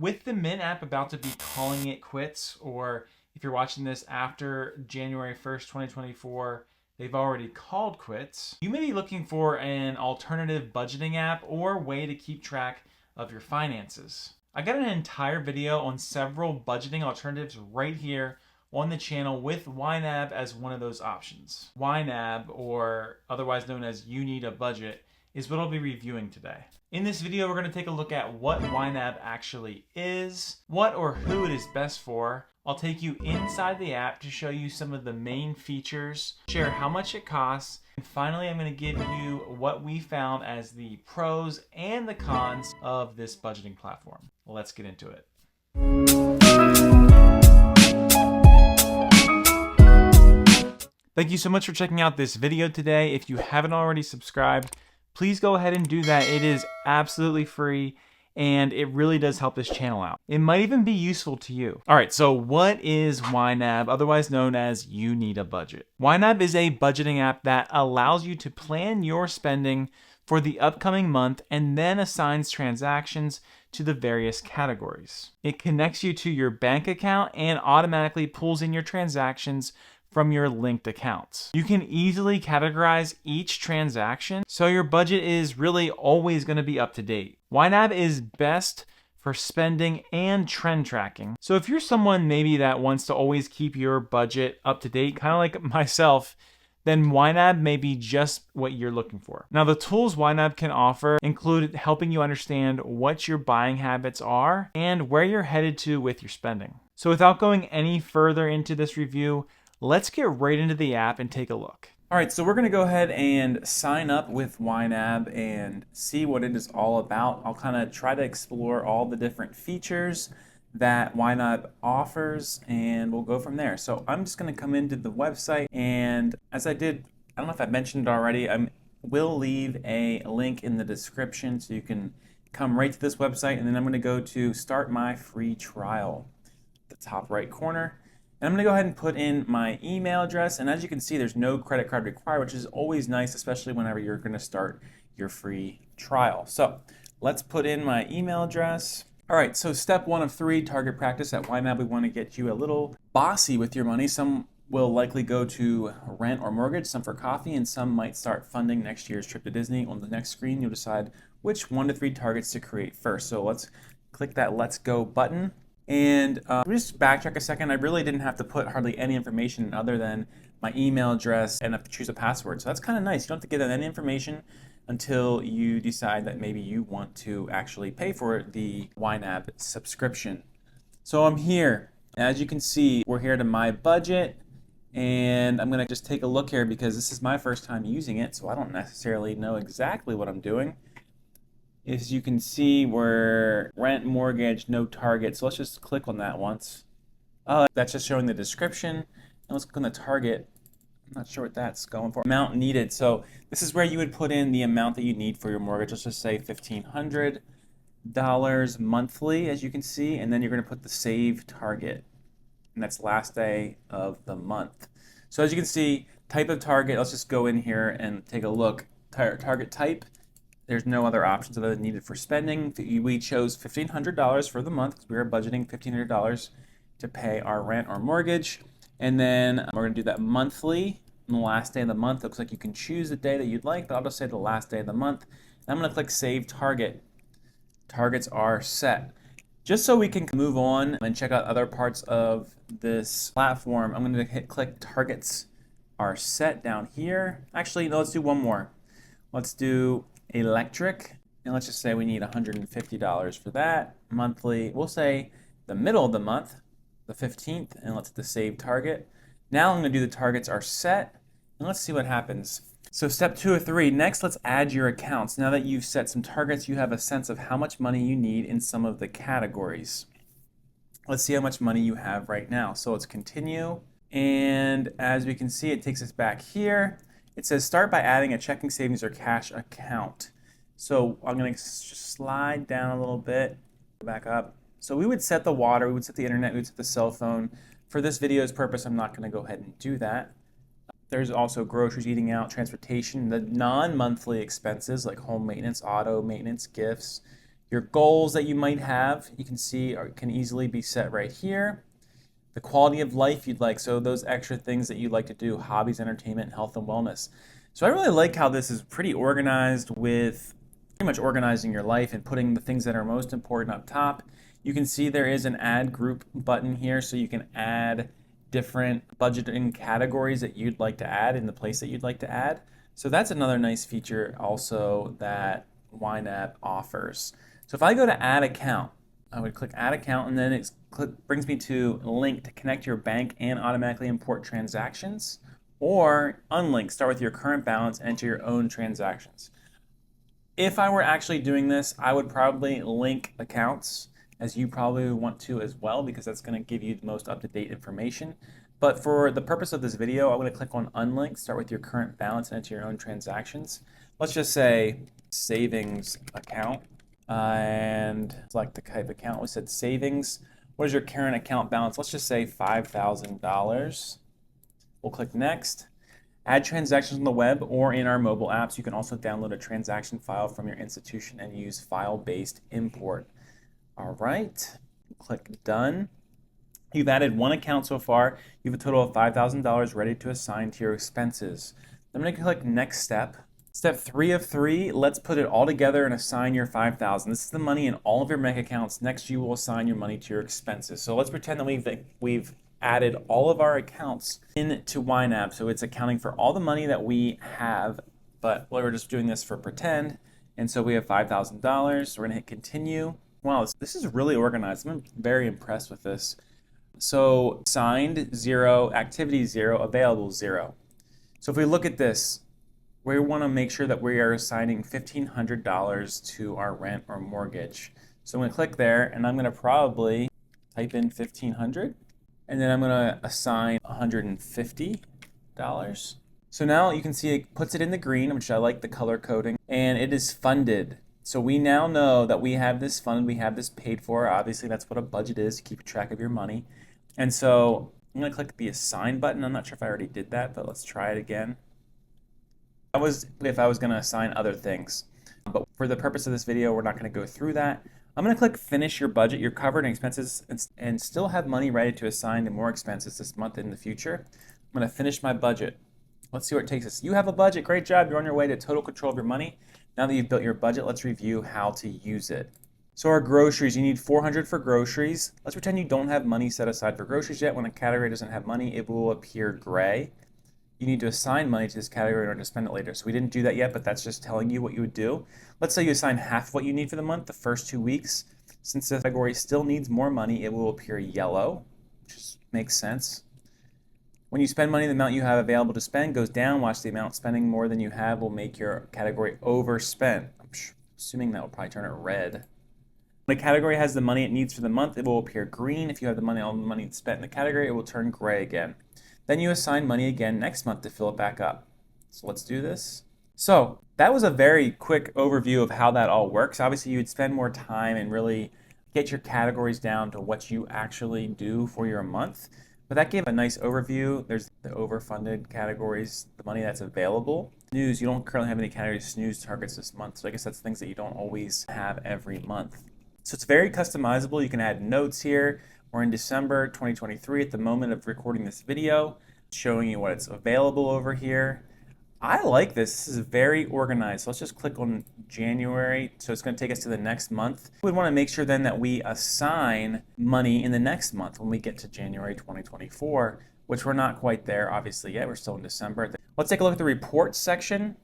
With the Mint app about to be calling it quits, or if you're watching this after January 1st, 2024, they've already called quits, you may be looking for an alternative budgeting app or way to keep track of your finances. I got an entire video on several budgeting alternatives right here on the channel with YNAB as one of those options. YNAB, or otherwise known as You Need a Budget, is what I'll be reviewing today. In this video, we're going to take a look at what YNAB actually is, what or who it is best for. I'll take you inside the app to show you some of the main features, share how much it costs, and finally I'm going to give you what we found as the pros and the cons of this budgeting platform. Let's get into it. Thank you so much for checking out this video today. If you haven't already subscribed, please go ahead and do that. It is absolutely free and it really does help this channel out. It might even be useful to you. All right, so what is YNAB, otherwise known as You Need a Budget? YNAB is a budgeting app that allows you to plan your spending for the upcoming month and then assigns transactions to the various categories. It connects you to your bank account and automatically pulls in your transactions from your linked accounts. You can easily categorize each transaction, so your budget is really always going to be up to date. YNAB is best for spending and trend tracking. So if you're someone maybe that wants to always keep your budget up to date, kind of like myself, then YNAB may be just what you're looking for. Now, the tools YNAB can offer include helping you understand what your buying habits are and where you're headed to with your spending. So without going any further into this review, let's get right into the app and take a look. All right, so we're gonna go ahead and sign up with YNAB and see what it is all about. I'll kind of try to explore all the different features that YNAB offers and we'll go from there. So I'm just gonna come into the website, and as I did, I don't know if I mentioned it already, I will leave a link in the description so you can come right to this website, and then I'm gonna go to start my free trial, the top right corner. And I'm going to go ahead and put in my email address, and as you can see, there's no credit card required, which is always nice, especially whenever you're going to start your free trial. So let's put in my email address. All right, so step 1 of 3, target practice. At YNAB, we want to get you a little bossy with your money. Some will likely go to rent or mortgage, some for coffee, and some might start funding next year's trip to Disney. On the next screen, you'll decide which 1 to 3 targets to create first. So let's click that Let's Go button. And just backtrack a second, I really didn't have to put hardly any information other than my email address and choose a password. So that's kind of nice. You don't have to give them any information until you decide that maybe you want to actually pay for the YNAB subscription. So I'm here. As you can see, we're here to My Budget. And I'm going to just take a look here because this is my first time using it, so I don't necessarily know exactly what I'm doing. As you can see, we're rent, mortgage, no target. So let's just click on that once. That's just showing the description. And let's click on the target. I'm not sure what that's going for. Amount needed. So this is where you would put in the amount that you need for your mortgage. Let's just say $1,500 monthly, as you can see. And then you're going to put the save target. And that's last day of the month. So as you can see, type of target. Let's just go in here and take a look. Target type. There's no other options other than needed for spending. We chose $1,500 for the month because we are budgeting $1,500 to pay our rent or mortgage. And then we're going to do that monthly on the last day of the month. Looks like you can choose the day that you'd like, but I'll just say the last day of the month. And I'm going to click Save Target. Targets are set. Just so we can move on and check out other parts of this platform, I'm going to click Targets are set down here. Actually, no, let's do one more. Let's do electric, and let's just say we need $150 for that monthly. We'll say the middle of the month, the 15th, and let's hit the save target. Now I'm going to do the targets are set, and let's see what happens. So step 2 of 3, next let's add your accounts. Now that you've set some targets, you have a sense of how much money you need in some of the categories. Let's see how much money you have right now. So let's continue, and as we can see, it takes us back here. It says start by adding a checking, savings, or cash account. So I'm going to slide down a little bit, back up. So we would set the water, we would set the internet, we would set the cell phone. For this video's purpose, I'm not going to go ahead and do that. There's also groceries, eating out, transportation, the non-monthly expenses like home maintenance, auto maintenance, gifts, Your goals that you might have, you can see can easily be set right here. The quality of life you'd like, so those extra things that you'd like to do, hobbies, entertainment, health, and wellness. So I really like how this is pretty organized with pretty much organizing your life and putting the things that are most important up top. You can see there is an add group button here, so you can add different budgeting categories that you'd like to add in the place that you'd like to add. So that's another nice feature also that YNAB offers. So if I go to add account, I would click add account, and then it brings me to link to connect your bank and automatically import transactions, or unlink, start with your current balance, enter your own transactions. If I were actually doing this, I would probably link accounts, as you probably want to as well, because that's going to give you the most up-to-date information. But for the purpose of this video, I'm going to click on unlink, start with your current balance, and enter your own transactions. Let's just say savings account. And select the type of account. We said savings. What is your current account balance? Let's just say $5,000. We'll click next. Add transactions on the web or in our mobile apps. You can also download a transaction file from your institution and use file-based import. All right, click done. You've added one account so far. You have a total of $5,000 ready to assign to your expenses. I'm going to click next step. Step 3 of 3, let's put it all together and assign your $5,000. This is the money in all of your bank accounts. Next, you will assign your money to your expenses. So let's pretend that we've added all of our accounts into YNAB. So it's accounting for all the money that we have, but we're just doing this for pretend. And so we have $5,000. We're going to hit continue. Wow, this is really organized. I'm very impressed with this. So signed 0, activity 0, available 0. So if we look at this, we want to make sure that we are assigning $1,500 to our rent or mortgage. So I'm going to click there, and I'm going to probably type in $1,500, and then I'm going to assign $150. So now you can see it puts it in the green, which I like the color coding, and it is funded. So we now know that we have this funded, we have this paid for. Obviously, that's what a budget is, to keep track of your money. And so I'm going to click the assign button. I'm not sure if I already did that, but let's try it again. That was if I was going to assign other things. But for the purpose of this video, we're not going to go through that. I'm going to click finish your budget. You're covered in expenses and still have money ready to assign to more expenses this month and in the future. I'm going to finish my budget. Let's see where it takes us. You have a budget. Great job. You're on your way to total control of your money. Now that you've built your budget, let's review how to use it. So our groceries, you need $400 for groceries. Let's pretend you don't have money set aside for groceries yet. When a category doesn't have money, it will appear gray. You need to assign money to this category in order to spend it later. So we didn't do that yet, but that's just telling you what you would do. Let's say you assign half of what you need for the month, the first 2 weeks. Since the category still needs more money, it will appear yellow, which makes sense. When you spend money, the amount you have available to spend goes down. Watch the amount spending more than you have will make your category overspent. I'm assuming that will probably turn it red. When a category has the money it needs for the month, it will appear green. If you have all the money spent in the category, it will turn gray again. Then you assign money again next month to fill it back up. So let's do this. So that was a very quick overview of how that all works. Obviously, you would spend more time and really get your categories down to what you actually do for your month. But that gave a nice overview. There's the overfunded categories, the money that's available. Snooze, you don't currently have any categories snooze targets this month. So I guess that's things that you don't always have every month. So it's very customizable. You can add notes here. We're in December 2023 at the moment of recording this video, showing you what it's available over here. I like this. This is very organized. So let's just click on January. So it's going to take us to the next month. We want to make sure then that we assign money in the next month when we get to January 2024, which we're not quite there obviously yet. We're still in December. Let's take a look at the reports section.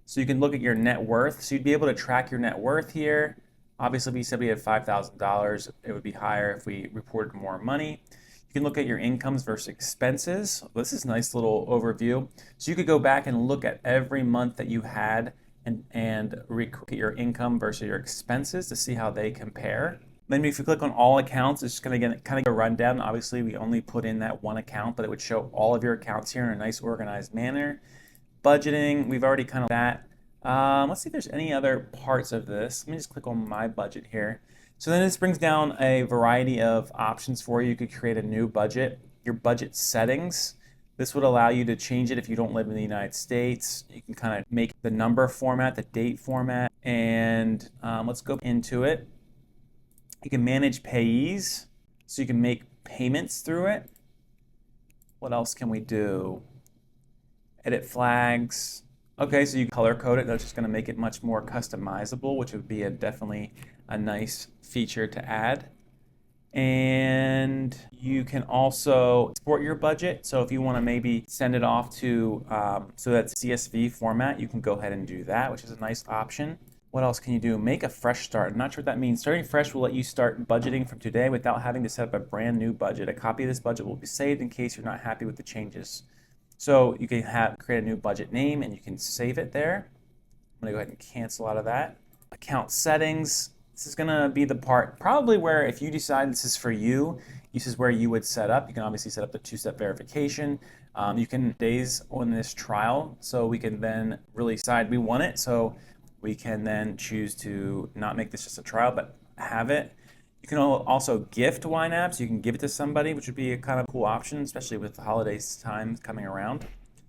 So you can look at your net worth. So you'd be able to track your net worth here. Obviously, we said we had $5,000. It would be higher if we reported more money. You can look at your incomes versus expenses. This is a nice little overview. So you could go back and look at every month that you had and look at your income versus your expenses to see how they compare. Then if you click on all accounts, it's just going to get kind of a rundown. Obviously, we only put in that one account, but it would show all of your accounts here in a nice organized manner. Budgeting, we've already kind of that. Let's see if there's any other parts of this. Let me just click on my budget here. So then this brings down a variety of options for you. You could create a new budget, your budget settings. This would allow you to change it if you don't live in the United States. You can kind of make the number format, the date format, and let's go into it. You can manage payees, so you can make payments through it. What else can we do? Edit flags. Okay, so you color code it. That's just going to make it much more customizable, which would be definitely a nice feature to add. And you can also export your budget. So if you want to maybe send it off to, so that's CSV format, you can go ahead and do that, which is a nice option. What else can you do? Make a fresh start. I'm not sure what that means. Starting fresh will let you start budgeting from today without having to set up a brand new budget. A copy of this budget will be saved in case you're not happy with the changes. So you can create a new budget name and you can save it there. I'm gonna go ahead and cancel out of that. Account settings. This is gonna be the part probably where if you decide this is for you, this is where you would set up. You can obviously set up the two-step verification. You can days on this trial, so we can then really decide we want it. So we can then choose to not make this just a trial, but have it. You can also gift YNAB, so you can give it to somebody, which would be a kind of cool option, especially with the holidays time coming around.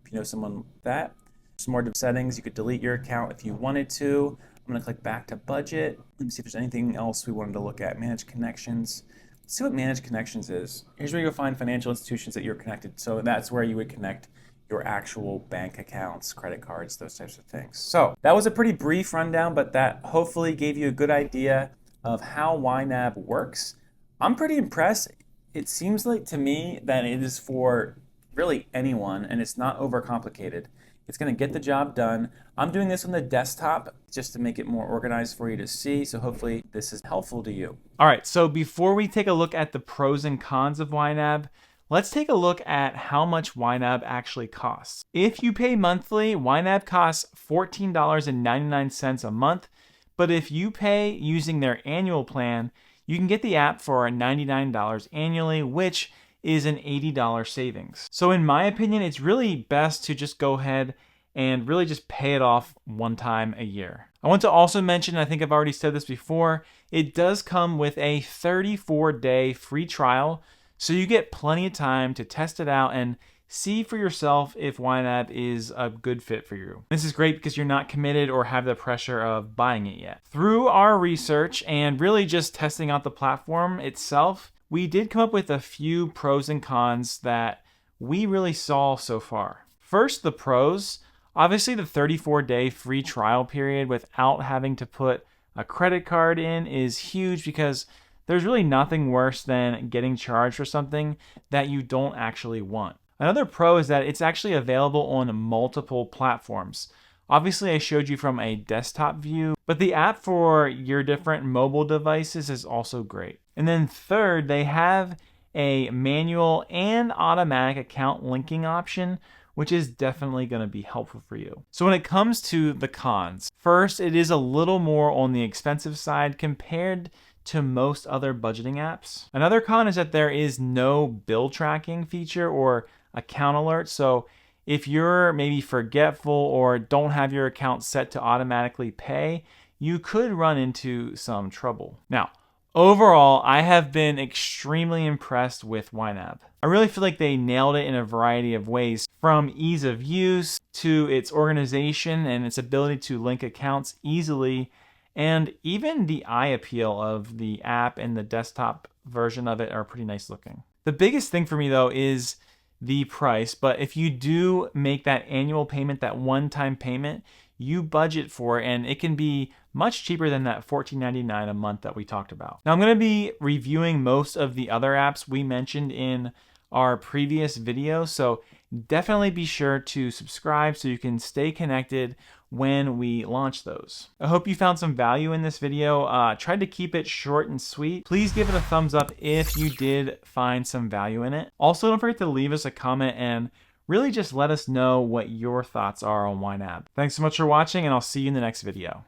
If you know someone like that. Some more settings, you could delete your account if you wanted to. I'm gonna click back to budget. Let me see if there's anything else we wanted to look at. Manage connections. Let's see what manage connections is. Here's where you'll find financial institutions that you're connected. So that's where you would connect your actual bank accounts, credit cards, those types of things. So that was a pretty brief rundown, but that hopefully gave you a good idea of how YNAB works. I'm pretty impressed. It seems like to me that it is for really anyone and it's not overcomplicated. It's gonna get the job done. I'm doing this on the desktop just to make it more organized for you to see, so hopefully this is helpful to you. All right, so before we take a look at the pros and cons of YNAB, let's take a look at how much YNAB actually costs. If you pay monthly, YNAB costs $14.99 a month, but if you pay using their annual plan, you can get the app for $99 annually, which is an $80 savings. So in my opinion, it's really best to just go ahead and really just pay it off one time a year. I want to also mention, I think I've already said this before, it does come with a 34-day free trial, so you get plenty of time to test it out and see for yourself if YNAB is a good fit for you. This is great because you're not committed or have the pressure of buying it yet. Through our research and really just testing out the platform itself, we did come up with a few pros and cons that we really saw so far. First, the pros. Obviously, the 34-day free trial period without having to put a credit card in is huge because there's really nothing worse than getting charged for something that you don't actually want. Another pro is that it's actually available on multiple platforms. Obviously, I showed you from a desktop view, but the app for your different mobile devices is also great. And then third, they have a manual and automatic account linking option, which is definitely going to be helpful for you. So when it comes to the cons, first, it is a little more on the expensive side compared to most other budgeting apps. Another con is that there is no bill tracking feature or account alert. So if you're maybe forgetful or don't have your account set to automatically pay, you could run into some trouble. Now, overall, I have been extremely impressed with YNAB. I really feel like they nailed it in a variety of ways, from ease of use to its organization and its ability to link accounts easily, and even the eye appeal of the app and the desktop version of it are pretty nice looking. The biggest thing for me though is the price, but if you do make that annual payment, that one-time payment, you budget for it, and it can be much cheaper than that $14.99 a month that we talked about. Now I'm going to be reviewing most of the other apps we mentioned in our previous video, so definitely be sure to subscribe so you can stay connected when we launch those. I hope you found some value in this video. Tried to keep it short and sweet. Please give it a thumbs up if you did find some value in it. Also, don't forget to leave us a comment and really just let us know what your thoughts are on YNAB. Thanks so much for watching, and I'll see you in the next video.